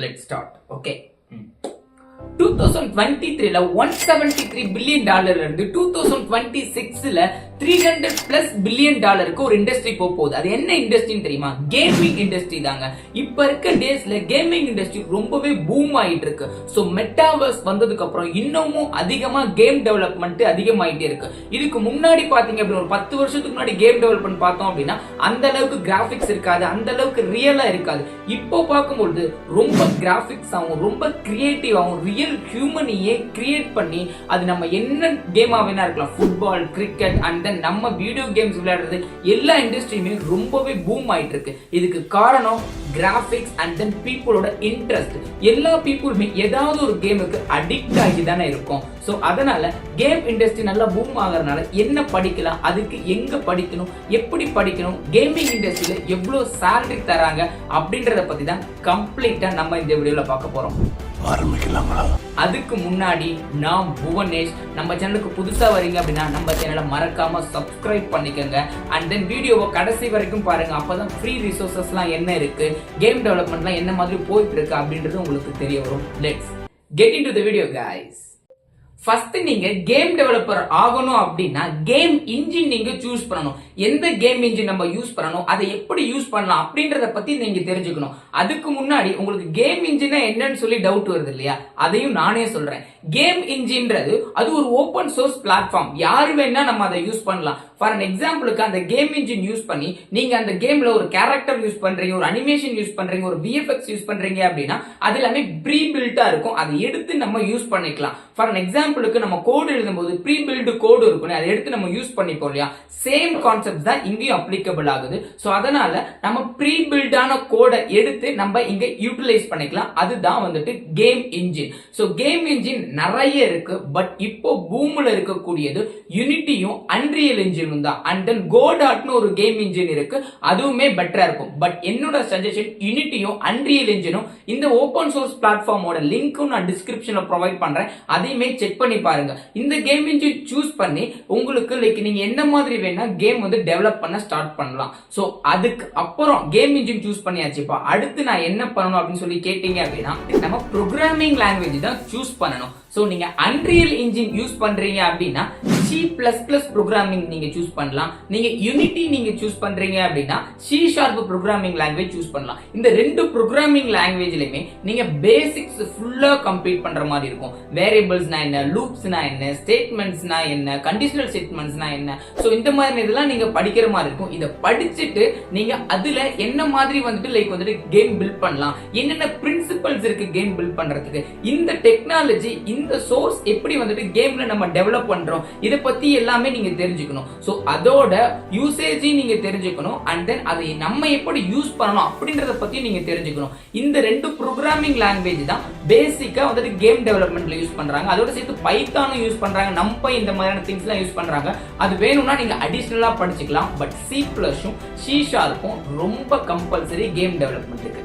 let's start. Okay. 2023ல $173 billion இருந்து 2026ல $300+ billion ஒரு industry போகுது. அது என்ன இண்டஸ்ட்ரின்னு தெரியுமா? கேமிங் இண்டஸ்ட்ரி தாங்க. இப்ப இருக்க டேஸ்ல கேமிங் இண்டஸ்ட்ரி ரொம்பவே பூம் ஆயிட்டு இருக்கு. சோ மெட்டாவர்ஸ் வந்ததுக்கு அப்புறம் இன்னமும் அதிகமா கேம் டெவலப்மெண்ட் அதிகமாயிட்டே இருக்கு. இதுக்கு முன்னாடி பாத்தீங்க அப்படின்னா ஒரு 10 வருஷத்துக்கு முன்னாடி கேம் டெவலப்மெண்ட் பார்த்தோம் அப்படின்னா அந்த அளவுக்கு கிராபிக்ஸ் இருக்காது, அந்த அளவுக்கு ரியலா இருக்காது. இப்போ பார்க்கும்போது ரொம்ப கிராபிக்ஸ் ஆகும், ரொம்ப கிரியேட்டிவ் ஆகும், ரியல் ஹியூமனையே கிரியேட் பண்ணி அது நம்ம என்ன கேமா வேணா இருக்கலாம், ஃபுட்பால், கிரிக்கெட் அண்ட் நம்ம வீடியோ கேம்ஸ் விளையாடுறது எல்லா இண்டஸ்ட்ரியுமே ரொம்பவே பூம் ஆயிட்டு இருக்கு. இதுக்கு காரணம் கிராபிக்ஸ் அண்ட் தென் பீப்புளோட இன்ட்ரெஸ்ட். எல்லா பீப்புளுமே ஏதாவது ஒரு கேமுக்கு அடிக்ட் ஆகி தானே இருக்கும். சோ அதனால கேம் இண்டஸ்ட்ரி நல்லா பூம் ஆகிறதுனால என்ன படிக்கலாம், அதுக்கு எங்க படிக்கணும், எப்படி படிக்கணும், கேமிங் இண்டஸ்ட்ரியில எவ்வளவு சேலரி தராங்க அப்படின்றத பத்தி தான் கம்ப்ளீட்டா நம்ம இந்த வீடியோல பார்க்க போறோம். ஆரம்பிக்கலாங்களா? அதுக்கு முன்னாடி நான் புவனேஷ். நம்ம சேனலுக்கு புதுசா வரீங்க அப்படின்னா நம்ம சேனலை மறக்காம சப்ஸ்கிரைப் பண்ணிக்கோங்க. அண்ட் தென் வீடியோவை கடைசி வரைக்கும் பாருங்க. அப்பதான் ஃப்ரீ ரிசோர்சஸ்லாம் என்ன இருக்கு, கேம் டெவலப்மெண்ட்லாம் என்ன மாதிரி போயிட்டு இருக்கு அப்படின்றது உங்களுக்கு தெரிய வரும். Let's get into the video guys. First நீங்க கேம் டெவலப்பர் ஆகணும் அப்படின்னா கேம் இன்ஜின் நீங்க சூஸ் பண்ணணும். எந்த கேம் இன்ஜின் நம்ம யூஸ் பண்ணணும், அதை எப்படி யூஸ் பண்ணலாம் அப்படின்றத பத்தி நீங்க தெரிஞ்சுக்கணும். அதுக்கு முன்னாடி உங்களுக்கு கேம் இன்ஜினா என்னன்னு சொல்லி டவுட் வருது இல்லையா, அதையும் நானே சொல்றேன். கேம் இன்ஜின்றது அது ஒரு ஓபன் சோர்ஸ் பிளாட்ஃபார்ம், யாரு வேணா நம்ம அதை யூஸ் பண்ணலாம். ஃபார் அன் எக்ஸாம்பிளுக்கு அந்த கேம் இன்ஜின் யூஸ் பண்ணி நீங்க அந்த கேம்ல ஒரு கேரக்டர் யூஸ் பண்றீங்க, ஒரு அனிமேஷன் யூஸ் பண்றீங்க, ஒரு VFX யூஸ் பண்றீங்க அப்படின்னா அது எல்லாமே ப்ரீ பில்டா இருக்கும். அதை எடுத்து நம்ம யூஸ் பண்ணிக்கலாம். ஃபார் அன் எக்ஸாம்பிளுக்கு நம்ம கோட் எழுதும்போது ப்ரீ பில்டு கோட் இருக்கும், அதை எடுத்து நம்ம யூஸ் பண்ணிப்போம் இல்லையா. சேம் கான்செப்ட் தான் இங்கேயும் அப்ளிகபிள் ஆகுது. சோ அதனால நம்ம ப்ரீ பில்டான கோடை எடுத்து நம்ம இங்க யூட்டிலைஸ் பண்ணிக்கலாம். அதுதான் வந்துட்டு game engine. So game engine நிறைய இருக்கு. பட் இப்போ பூம்ல இருக்கக்கூடியது யூனிட்டியும் அன்ரியல் இன்ஜினும் தான். அண்ட் தென் கோடாட்னு ஒரு கேம் இன்ஜின் இருக்கு, அதுவுமே பெட்டரா இருக்கும். பட் என்னோட சஜஷன் யூனிட்டியும் அன்ரியல் இன்ஜினும் இந்த ஓபன் சோர்ஸ் பிளாட்ஃபார்மோட லிங்க்கும் நான் டிஸ்கிரிப்ஷன்ல ப்ரொவைட் பண்றேன், அதையுமே செக் பண்ணி பாருங்க. இந்த கேம் இன்ஜின் சூஸ் பண்ணி உங்களுக்கு லைக் நீங்க என்ன மாதிரி வேணா கேம் வந்து டெவலப் பண்ண ஸ்டார்ட் பண்ணலாம். சோ அதுக்கு அப்புறம் கேம் இன்ஜின் சூஸ் பண்ணியாச்சுப்பா, அடுத்து நான் என்ன பண்ணணும் அப்படின்னு சொல்லி கேட்டீங்க அப்படின்னா நம்ம ப்ரோக்ராமிங் லாங்குவேஜ் தான் சூஸ் பண்ணணும். சோ நீங்க அன்ரியல் இன்ஜின் யூஸ் பண்றீங்க அப்படின்னா C++ ப்ரோக்ராமிங் நீங்க சூஸ் பண்ணலாம். நீங்க யூனிட்டி நீங்க சூஸ் பண்றீங்க அப்படின்னா C# ப்ரோக்ராமிங் லாங்குவேஜ் சூஸ் பண்ணலாம். இந்த ரெண்டு ப்ரோக்ராமிங் லாங்குவேஜ்லயுமே நீங்க பேசிக்ஸ் ஃபுல்லா கம்ப்ளீட் பண்ற மாதிரி இருக்கும். வேரியபிள்ஸ்னா என்ன, லூப்ஸ்னா என்ன, ஸ்டேட்மெண்ட்ஸ்னா என்ன, கண்டிஷனல் ஸ்டேட்மெண்ட்ஸ்னா என்ன, சோ இந்த மாதிரி இதெல்லாம் நீங்க படிக்கிற மாதிரி இருக்கும். இத படிச்சிட்டு நீங்க அதுல என்ன மாதிரி வந்துட்டு லைக் வந்துட்டு கேம் பில்ட் பண்ணலாம், என்னென்ன பிரின்சிபல்ஸ் இருக்கு கேம் பில்ட் பண்றதுக்கு, இந்த டெக்னாலஜி இந்த சோர்ஸ் எப்படி வந்துட்டு கேம்ல நம்ம டெவலப் பண்றோம், இத பத்தி எல்லாமே நீங்க தெரிஞ்சுக்கணும். சோ அதோட யூசேஜ் நீங்க தெரிஞ்சுக்கணும். அண்ட் தென் அதை நம்ம எப்படி யூஸ் பண்ணணும் அப்படின்றத பத்தி நீங்க தெரிஞ்சுக்கணும். இந்த ரெண்டு ப்ரோக்ராமிங் லாங்குவேஜ் தான் பேசிக்கா வந்துட்டு கேம் டெவலப்மெண்ட்ல யூஸ் பண்றாங்க. அதோட சேர்த்து பைத்தானும் யூஸ் பண்றாங்க, நம்பை இந்த மாதிரியான திங்ஸ் எல்லாம் யூஸ் பண்றாங்க. அது வேணும்னா நீங்க அடிஷனலா படிச்சுக்கலாம். பட் C++ம் C# ரொம்ப கம்பல்சரி கேம் டெவலப்மெண்ட்டுக்கு.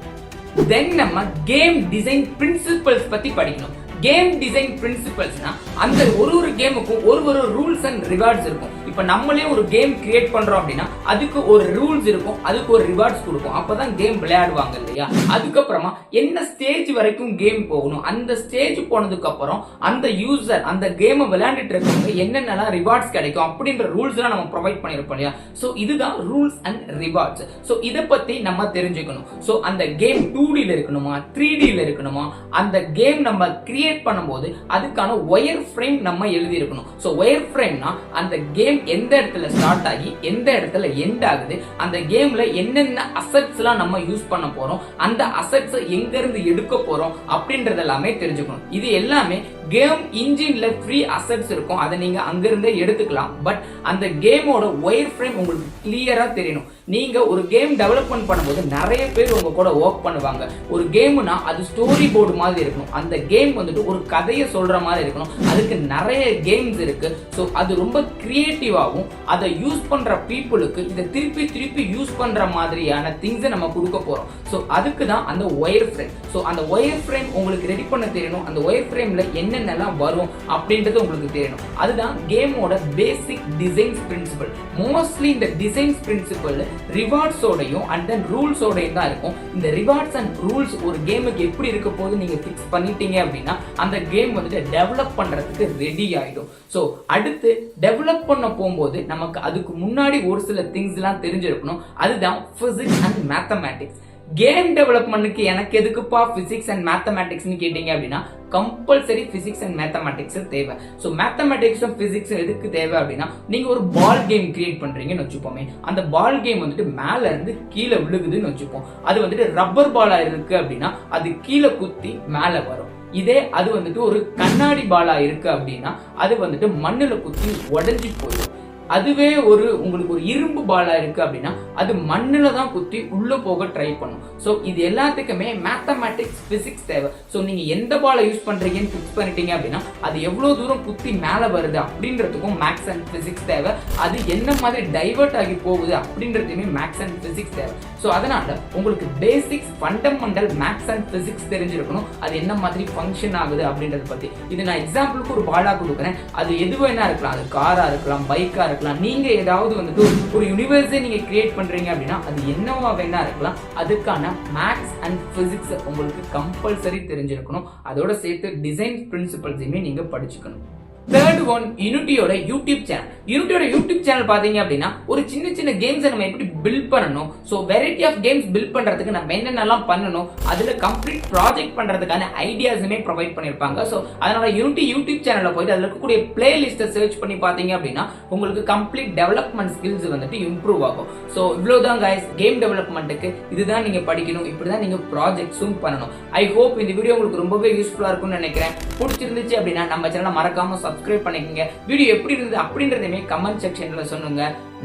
தென் நம்ம கேம் டிசைன் பிரின்சிபல்ஸ் பத்தி படிக்கணும். கேம் டிசைன் பிரின்சிபல்ஸ்னா அந்த ஒரு கேமுக்கும் ஒரு ரூல்ஸ் அண்ட் ரிவார்ட்ஸ் இருக்கும். இப்ப நம்மளே ஒரு கேம் கிரியேட் பண்றோம் அப்படின்னா அதுக்கு ஒரு ரூல்ஸ் இருக்கும், அதுக்கு ஒரு ரிவார்ட்ஸ் கொடுக்கும், அப்பதான் கேம் விளையாடுவாங்க இல்லையா. அதுக்கப்புறமா என்ன ஸ்டேஜ் வரைக்கும் கேம் போகணும், அந்த ஸ்டேஜ் போனதுக்கு அப்புறம் அந்த யூசர் அந்த கேமை விளையாண்டுட்டு இருக்கவங்க என்னென்னலாம் ரிவார்ட்ஸ் கிடைக்கும் அப்படின்ற ரூல்ஸ் எல்லாம் நம்ம ப்ரொவைட் பண்ணிருப்போம் இல்லையா. சோ இதுதான் ரூல்ஸ் அண்ட் ரிவார்ட்ஸ். சோ இத பத்தி நம்ம தெரிஞ்சுக்கணும். சோ அந்த கேம் 2Dல இருக்கணுமா 3Dல இருக்கணுமா, அந்த கேம் நம்ம கிரியேட் பண்ணும்போது அதுக்கான ஒயர் ஃப்ரேம் நம்ம எழுதி இருக்கணும். சோ ஒயர் ஃப்ரேம்னா அந்த கேம் எந்த இடத்துல ஸ்டார்ட் ஆகி எந்த இடத்துல எண்ட் ஆகுது, அந்த கேம்ல என்னென்ன அசெட்ஸ் எல்லாம் நம்ம யூஸ் பண்ண போறோம், அந்த அசெட்ஸ் எங்க இருந்து எடுக்க போறோம் அப்படின்றது எல்லாமே தெரிஞ்சுக்கணும். இது எல்லாமே கேம் இன்ஜின்ல ஃப்ரீ அசெட்ஸ் இருக்கும், அதை நீங்க அங்கிருந்தே எடுத்துக்கலாம். பட் அந்த கேமோட ஒயர் ஃப்ரேம் உங்களுக்கு கிளியரா தெரியணும். நீங்க ஒரு கேம் டெவலப்மெண்ட் பண்ணும்போது நிறைய பேர் உங்க கூட ஒர்க் பண்ணுவாங்க. ஒரு கேம்னா அது ஸ்டோரி போர்டு மாதிரி இருக்கணும், அந்த கேம் வந்துட்டு ஒரு கதையை சொல்ற மாதிரி இருக்கணும். அதுக்கு நிறைய கேம்ஸ் இருக்கு. சோ அது ரொம்ப கிரியேட்டிவாவும் அதை யூஸ் பண்ற பீப்புளுக்கு இதை திருப்பி யூஸ் பண்ற மாதிரியான திங்ஸ் நம்ம கொடுக்க போறோம். சோ அதுக்கு தான் அந்த ஒயர் ஃப்ரேம். சோ அந்த ஒயர் ஃப்ரேம் உங்களுக்கு ரெடி பண்ண தெரியணும். அந்த ஒயர் ஃப்ரேம்ல என்ன என்னென்னலாம் வரும் அப்படின்றது உங்களுக்கு தெரியணும். அதுதான் கேமோட பேசிக் டிசைன்ஸ் பிரின்சிபல். மோஸ்ட்லி இந்த டிசைன்ஸ் பிரின்சிபல் ரிவார்ட்ஸோடையும் அண்ட் தென் ரூல்ஸோடையும் தான் இருக்கும். இந்த ரிவார்ட்ஸ் அண்ட் ரூல்ஸ் ஒரு கேமுக்கு எப்படி இருக்க போது நீங்க ஃபிக்ஸ் பண்ணிட்டீங்க அப்படின்னா அந்த கேம் வந்துட்டு டெவலப் பண்றதுக்கு ரெடி ஆயிடும். ஸோ அடுத்து டெவலப் பண்ண போகும்போது நமக்கு அதுக்கு முன்னாடி ஒரு சில திங்ஸ் எல்லாம் தெரிஞ்சிருக்கணும். அதுதான் பிசிக்ஸ் அண்ட் மேத்தமேட்டிக்ஸ். கேம் டெவலப்மெண்ட்டுக்கு எனக்கு எதுக்குப்பா பிசிக்ஸ் அண்ட் மேத்தமேட்டிக்ஸ்னு கேட்டீங்க அப்படின்னா கம்பல்சரி பிசிக்ஸ் அண்ட் மேத்தமேட்டிக்ஸ் தேவை. ஸோ மேத்தமேட்டிக்ஸும் பிசிக்ஸும் எதுக்கு தேவை அப்படின்னா நீங்க ஒரு பால் கேம் கிரியேட் பண்றீங்கன்னு வச்சுப்போமே, அந்த பால் கேம் வந்துட்டு மேல இருந்து கீழே விழுகுதுன்னு வச்சுப்போம். அது வந்துட்டு ரப்பர் பாலா இருக்கு அப்படின்னா அது கீழே குத்தி மேல வரும். இதே அது வந்துட்டு ஒரு கண்ணாடி பாலா இருக்கு அப்படின்னா அது வந்துட்டு மண்ணுல குத்தி உடஞ்சி போயிடும். அதுவே உங்களுக்கு ஒரு இரும்பு பாலா இருக்கு அப்படின்னா அது மண்ணுல தான் குத்தி உள்ள போக ட்ரை பண்ணும். ஸோ இது எல்லாத்துக்குமே மேத்தமேட்டிக்ஸ் பிசிக்ஸ் தேவை. ஸோ நீங்க எந்த பாலை யூஸ் பண்றீங்கன்னு ஃபிக்ஸ் பண்ணிட்டீங்க அப்படின்னா அது எவ்வளவு தூரம் குத்தி மேல வருது அப்படின்றதுக்கும் மேக்ஸ் அண்ட் பிசிக்ஸ் தேவை. அது என்ன மாதிரி டைவர்ட் ஆகி போகுது அப்படின்றதுமே மேக்ஸ் அண்ட் பிசிக்ஸ் தேவை. ஸோ அதனால உங்களுக்கு basics fundamental maths and physics தெரிஞ்சிருக்கணும். அது என்ன மாதிரி ஃபங்க்ஷன் ஆகுது அப்படின்றத பத்தி. இது நான் எக்ஸாம்பிளுக்கு ஒரு பாலா கொடுக்குறேன். அது எது வேணா இருக்கலாம். அது காரா இருக்கலாம், பைக்கா இருக்கலாம். நீங்க ஏதாவது வந்துட்டு ஒரு யூனிவர்ஸை நீங்க கிரியேட் பண்றீங்க அப்படின்னா அது என்னவா வேணா இருக்கலாம். அதுக்கான மேக்ஸ் அண்ட் பிசிக்ஸ் உங்களுக்கு கம்பல்சரி தெரிஞ்சிருக்கணும். அதோட சேர்த்து டிசைன் பிரின்சிபல்ஸையுமே நீங்க படிச்சுக்கணும். தேர்ட் ஒன், யூனிட்டியோட யூடியூப் சேனல். யூனிட்டியோட யூடியூப் சேனல் பாத்தீங்க அப்படின்னா ஒரு சின்ன சின்ன கேம்ஸை நம்ம எப்படி பில்ட் பண்ணணும், so variety of games build பண்றதுக்கு நம்ம என்னென்னலாம் பண்ணணும், அதுல கம்ப்ளீட் ப்ராஜெக்ட் பண்றதுக்கான ஐடியாஸுமே ப்ரொவைட் பண்ணிருப்பாங்க. ஸோ அதனால யூனிட்டி யூடியூப் சேனல்ல போயிட்டு அதுல இருக்கக்கூடிய பிளேலிஸ்ட்டை சர்ச் பண்ணி பாத்தீங்க அப்படின்னா உங்களுக்கு கம்ப்ளீட் டெவலப்மெண்ட் ஸ்கில்ஸ் வந்துட்டு இம்ப்ரூவ் ஆகும். ஸோ இவ்வளவுதான் கைஸ், கேம் டெவலப்மெண்ட்டுக்கு இதுதான் நீங்க படிக்கணும், இப்படிதான் நீங்க ப்ராஜெக்ட்ஸும் பண்ணணும். ஐ ஹோப் இந்த வீடியோ உங்களுக்கு ரொம்பவே யூஸ்ஃபுல்லா இருக்கும்னு நினைக்கிறேன். பிடிச்சிருந்துச்சு அப்படின்னா நம்ம சேனலை மறக்காம சப்ஸ்கிரைப் பண்ணிக்கங்க. வீடியோ எப்படி இருந்தது அப்படின்றதையுமே கமெண்ட் செக்ஷன்ல சொல்லுங்க.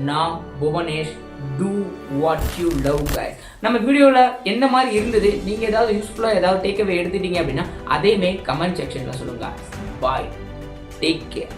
நான் Bhuvanesh, do what you love guys. நம்ம வீடியோல என்ன மாதிரி இருந்தது, நீங்க ஏதாவது யூஸ்ஃபுல்லா ஏதாவது டேக் அவே எடுத்துட்டீங்க அப்படின்னா அதையுமே கமெண்ட் செக்ஷன்ல சொல்லுங்க. பாய், டேக் கேர்.